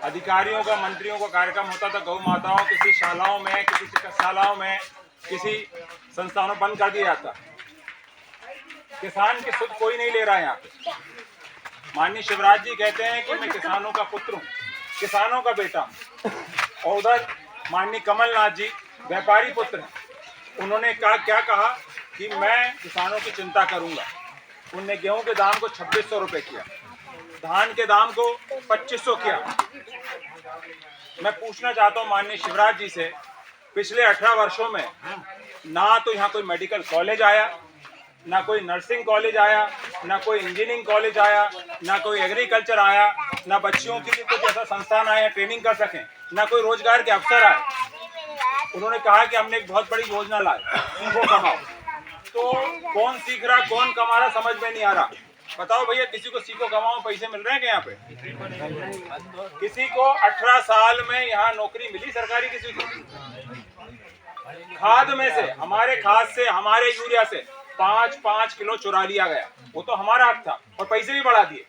अधिकारियों का, मंत्रियों का कार्यक्रम होता था, गौ माताओं किसी शालाओं में, किसी चिकित्सालयों में, किसी संस्थानों बंद कर दिया जाता। किसान की सुध कोई नहीं ले रहा है यहाँ पे। माननीय शिवराज जी कहते हैं कि मैं किसानों का पुत्र हूँ, किसानों का बेटा हूँ, और उधर माननीय कमलनाथ जी व्यापारी पुत्र हैं। उन्होंने क्या कहा कि मैं किसानों की चिंता करूंगा। उनने गेहूं के दाम को 2600 रुपए किया, धान के दाम को 2500 किया। मैं पूछना चाहता हूं माननीय शिवराज जी से, पिछले 18 वर्षों में ना तो यहाँ कोई मेडिकल कॉलेज आया, ना कोई नर्सिंग कॉलेज आया, ना कोई इंजीनियरिंग कॉलेज आया, ना कोई एग्रीकल्चर आया, ना बच्चियों के लिए कुछ ऐसा संस्थान आया ट्रेनिंग कर सकें, ना कोई रोजगार के अवसर आए। उन्होंने कहा कि हमने एक बहुत बड़ी योजना लाई, सीखो कमाओ। तो कौन सीख रहा, कौन कमा रहा, समझ में नहीं आ रहा। बताओ भैया, किसी को सीखो कमाओ पैसे मिल रहे हैं क्या यहाँ पे? किसी को 18 साल में यहाँ नौकरी मिली सरकारी? किसी को खाद में से, हमारे खाद से, हमारे यूरिया से 5-5 किलो चुरा लिया गया। वो तो हमारा हक था और पैसे भी बढ़ा दिए।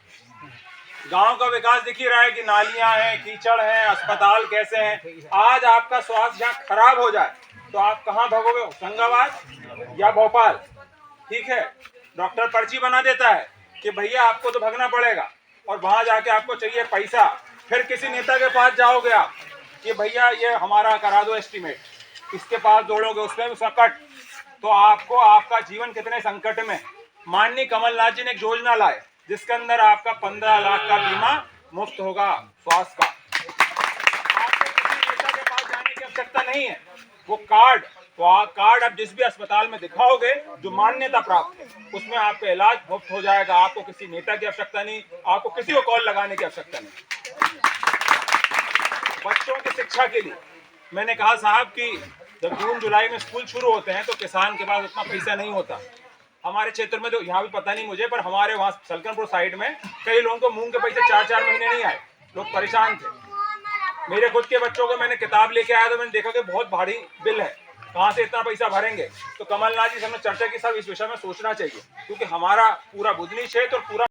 गांव का विकास दिख ही रहा है कि नालियां हैं, कीचड़ हैं, अस्पताल कैसे हैं। आज आपका स्वास्थ्य यहाँ खराब हो जाए तो आप कहाँ भागोगे? होशंगाबाद या भोपाल? ठीक है, डॉक्टर पर्ची बना देता है कि भैया आपको तो भागना पड़ेगा, और वहां जाके आपको चाहिए पैसा। फिर किसी नेता के पास जाओगे आप कि भैया ये हमारा करा दो एस्टीमेट, इसके पास दौड़ोगे, उसमें भी संकट। तो आपको आपका जीवन कितने संकट में। माननीय कमलनाथ जी ने एक योजना लाए जिसके अंदर आपका 15 लाख का बीमा मुफ्त होगा स्वास्थ्य का। आपको किसी नेता के पास जाने की आवश्यकता नहीं है। वो कार्ड, तो कार्ड आप जिस भी अस्पताल में दिखाओगे जो मान्यता प्राप्त है, उसमें आपका इलाज मुफ्त हो जाएगा। आपको किसी नेता की आवश्यकता नहीं, आपको किसी को कॉल लगाने की आवश्यकता नहीं। बच्चों की शिक्षा के लिए मैंने कहा साहब कि जब जून जुलाई में स्कूल शुरू होते हैं तो किसान के पास उतना पैसा नहीं होता। हमारे क्षेत्र में तो यहाँ भी पता नहीं मुझे, पर हमारे वहाँ सलकनपुर साइड में कई लोगों को मूंग के पैसे 4-4 महीने नहीं आए, लोग परेशान थे। मेरे खुद के बच्चों को मैंने किताब लेके आया तो मैंने देखा कि बहुत भारी बिल है, कहाँ से इतना पैसा भरेंगे। तो कमलनाथ जी से हमने चर्चा की, सब इस विषय में सोचना चाहिए, क्योंकि हमारा पूरा बुदनी क्षेत्र और पूरा